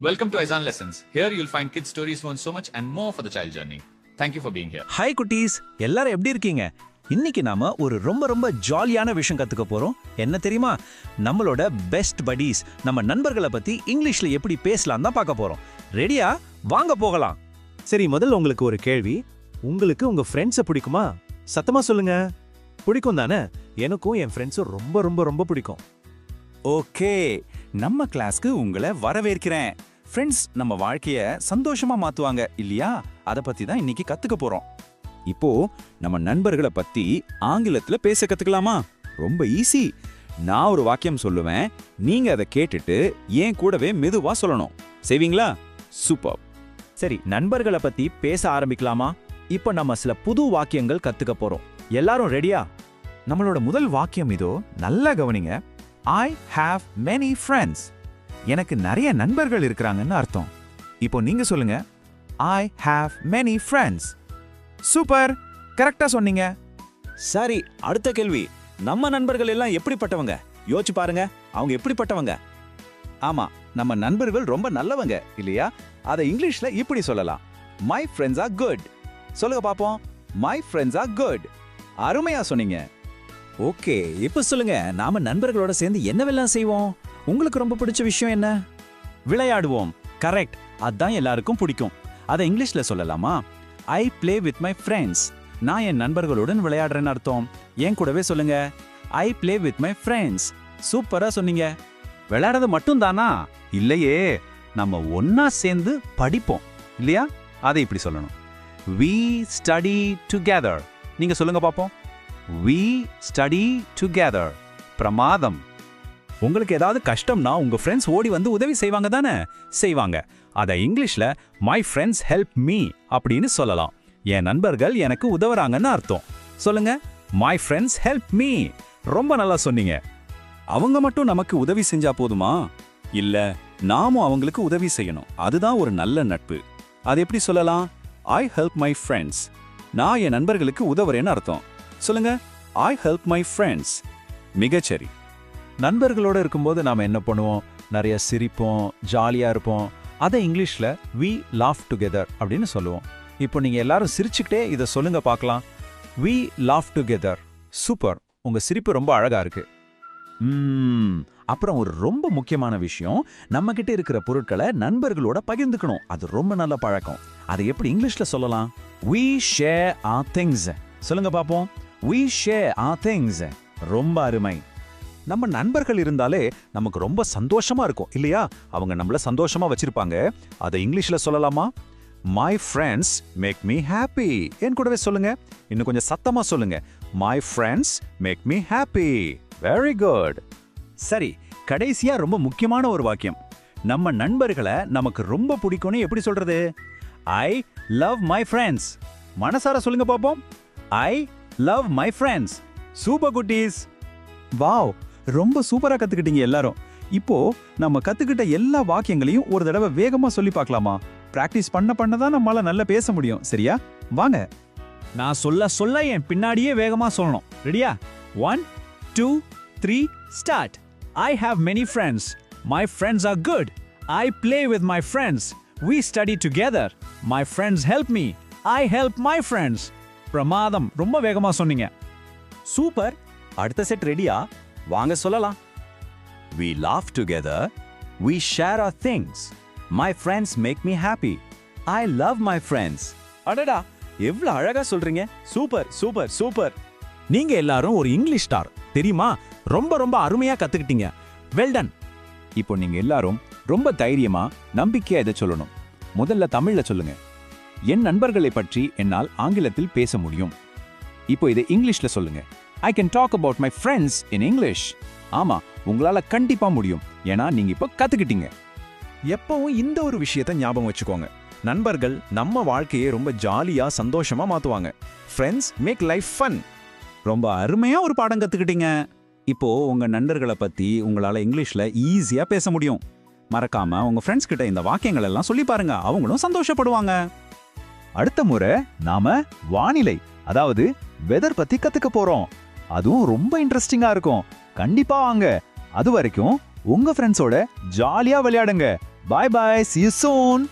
Welcome to Aizan Lessons. Here you'll find kids stories learn so much and more for the child journey. Thank you for being here. Hi குட்டீஸ், எல்லாரும் எப்படி இருக்கீங்க? இன்னைக்கு நாம ஒரு ரொம்ப ஜாலியான விஷயம் கத்துக்க போறோம். என்ன தெரியுமா? நம்மளோட பெஸ்ட் படீஸ், நம்ம நண்பர்களை பத்தி இங்கிலீஷ்ல எப்படி பேசலாம் தான் பார்க்க போறோம். ரெடியா? வாங்க போகலாம். சரி, முதல்ல உங்களுக்கு ஒரு கேள்வி. உங்களுக்கு உங்க ஃப்ரெண்ட்ஸை பிடிக்குமா? சத்தமா சொல்லுங்க. பிடிக்கும் தானே? எனக்கும் என் ஃப்ரெண்ட்ஸும் ரொம்ப பிடிக்கும். ஓகே, நம்ம கிளாஸ்க்கு உங்களை வரவேற்கிறேன். ஃப்ரெண்ட்ஸ் நம்ம வாழ்க்கைய சந்தோஷமா மாத்துவாங்க இல்லையா? அத பத்தி தான் இன்னைக்கு கத்துக்க போறோம். இப்போ நம்ம நண்பர்களை பத்தி ஆங்கிலத்துல பேச கத்துக்கலாமா? ரொம்ப ஈஸி. நான் ஒரு வாக்கியம் சொல்லுவேன், நீங்க அதை கேட்டுட்டு ஏன் கூடவே மெதுவா சொல்லணும். செய்வீங்களா? சூப்பர். சரி, நண்பர்களை பத்தி பேச ஆரம்பிக்கலாமா? இப்போ நம்ம சில புது வாக்கியங்கள் கத்துக்க போறோம். எல்லாரும் ரெடியா? நம்மளோட முதல் வாக்கியம் இதோ, நல்லா கவனிங்க. I have many friends. எனக்கு நிறைய நண்பர்கள் இருக்கிறாங்கன்னு அர்த்தம். இப்போ நீங்க சொல்லுங்க, I have many friends. Super, கரெக்டா சொன்னீங்க. சரி, அடுத்த கேள்வி. நம்ம நண்பர்கள் எல்லாம் எப்படிப்பட்டவங்க? யோசிச்சு பாருங்க, அவங்க எப்படிப்பட்டவங்க? ஆமா, நம்ம நண்பர்கள் ரொம்ப நல்லவங்க இல்லையா? அதை இங்கிலீஷ்ல இப்படி சொல்லலாம், my friends are good. சொல்லுங்க பாப்போம், my friends are good. அருமையா சொன்னீங்க. ஓகே, இப்போ சொல்லுங்க, நாம நண்பர்களோட சேர்ந்து என்னவெல்லாம் செய்வோம்? உங்களுக்கு ரொம்ப பிடிச்ச விஷயம் என்ன? விளையாடுவோம். கரெக்ட், அதான் எல்லாருக்கும் பிடிக்கும். அதை இங்கிலீஷ்ல சொல்லலாமா? I play with my friends. நான் என் நண்பர்களுடன் விளையாடுறேன்னு அர்த்தம். என் கூடவே சொல்லுங்க, I play with my friends. சூப்பரா சொன்னீங்க. விளையாடுறது மட்டும் தானா? இல்லையே, நம்ம ஒன்னா சேர்ந்து படிப்போம் இல்லையா? அதை இப்படி சொல்லணும், we study together. நீங்க சொல்லுங்க பாப்போம், we study together. பிரமாதம். உங்களுக்கு ஏதாவது கஷ்டம்னா உங்க ஃப்ரெண்ட்ஸ் ஓடி வந்து உதவி செய்வாங்க தானே? செய்வாங்க. அதை இங்கிலீஷ்ல my friends help me அப்படின்னு சொல்லலாம். என் நண்பர்கள் எனக்கு உதவுறாங்கன்னு அர்த்தம். சொல்லுங்க, my friends help me. ரொம்ப நல்லா சொன்னீங்க. அவங்க மட்டும் நமக்கு உதவி செஞ்சா போதுமா? இல்ல, நாமும் அவங்களுக்கு உதவி செய்யணும். அதுதான் ஒரு நல்ல நட்பு. அது எப்படி சொல்லலாம்? I help my friends. நான் என் நண்பர்களுக்கு உதவுறேன்னு அர்த்தம். சொல்லுங்க, I help my friends. மிகச்சரி. நண்பர்களோட இருக்கும்போது நாம என்ன பண்ணுவோம்? நிறைய சிரிப்போம், ஜாலியா இருப்போம். அதை இங்கிலீஷ்ல we laugh together அப்படின்னு சொல்லுவோம். இப்போ நீங்க எல்லாரும் சிரிச்சுக்கிட்டே இதை சொல்லுங்க பார்க்கலாம், we laugh together. சூப்பர், உங்க சிரிப்பு ரொம்ப அழகா இருக்கு. அப்புறம் ஒரு ரொம்ப முக்கியமான விஷயம், நம்ம கிட்ட இருக்கிற பொருட்களை நண்பர்களோட பகிர்ந்துக்கணும். அது ரொம்ப நல்ல பழக்கம். அதை எப்படி இங்கிலீஷ்ல சொல்லலாம்? we share our things. சொல்லுங்க பாப்போம், we share our things. ரொம்ப அருமை. நம்ம நண்பர்கள் இருந்தாலே நமக்கு ரொம்ப சந்தோஷமா இருக்கும் இல்லையா? அவங்க நம்மள சந்தோஷமா வச்சிருப்பாங்க. அதை இங்கிலீஷ்ல சொல்லலாமா? my friends make me happy. என் கூடவே சொல்லுங்க, இன்னும் கொஞ்சம் சத்தமா சொல்லுங்க, my friends make me happy. very good. சரி, கடைசியா ரொம்ப முக்கியமான ஒரு வாக்கியம். நம்ம நண்பர்களை நமக்கு ரொம்ப பிடிக்கும்னு எப்படி சொல்றது? I love my friends. மனசார சொல்லுங்க பாப்போம், I love my friends. Super குட்டீஸ். வாவ், ரொம்ப சூப்பரா கத்துக்கிட்டீங்க எல்லாரும். இப்போ நம்ம கத்துக்கிட்ட எல்லா வாக்கியங்களையும் ஒரு தடவை வேகமா சொல்லி பார்க்கலாமா? பிராக்டிஸ் பண்ண தான் நம்மளால நல்லா பேச முடியும். சரியா? வாங்க. நான் சொல்ல என் பின்னாடியே வேகமா சொல்லணும். ரெடியா? 1 2 3 start. I have many friends. My friends are good. I play with my friends. We study together. My friends help me. I help my friends. பிரமாதம், ரொம்ப வேகமா சொன்னீங்க. சூப்பர். அடுத்த செட் ரெடியா? வாங்க சொல்லலாம். We laugh together. We share our things. My friends make me happy. I love my friends. அடடா, எவ்வளவு அழகா சொல்றீங்க. Super super super. நீங்க எல்லாரும் ஒரு இங்கிலீஷ் ஸ்டார் தெரியுமா? ரொம்ப அருமையா கத்துக்கிட்டீங்க. Well done. இப்போ நீங்க எல்லாரும் ரொம்ப தைரியமா நம்பிக்கையா இதை சொல்லணும். முதல்ல தமிழ்ல சொல்லுங்க, என் நண்பர்களை பற்றி என்னால் ஆங்கிலத்தில் பேச முடியும். இப்போ இதை இங்கிலீஷ்ல சொல்லுங்க, I can talk about my friends in English. ஆமா, உங்களால கண்டிப்பா முடியும். ஏன்னா நீங்க இப்போ கத்துக்கிட்டீங்க. எப்பவும் இந்த ஒரு விஷயத்தை ஞாபகம் வச்சுக்கோங்க, நண்பர்கள் நம்ம வாழ்க்கையை ரொம்ப ஜாலியா சந்தோஷமா மாத்துவாங்க. Friends make life fun. ரொம்ப அருமையா ஒரு பாடம் கத்துக்கிட்டீங்க. இப்போ உங்க நண்பர்களை பத்தி உங்களால இங்கிலீஷ்ல ஈஸியா பேச முடியும். மறக்காம உங்க ஃப்ரெண்ட்ஸ் கிட்ட இந்த வாக்கியங்கள் எல்லாம் சொல்லி பாருங்க, அவங்களும் சந்தோஷப்படுவாங்க. அடுத்த முறை நாம வானிலை, அதாவது வெதர் பத்தி கத்துக்க போறோம். அதுவும் ரொம்ப இன்ட்ரெஸ்டிங்கா இருக்கும். கண்டிப்பா வாங்க. அது வரைக்கும் உங்க ஃப்ரெண்ட்ஸோட ஜாலியா விளையாடுங்க. Bye bye. See you soon.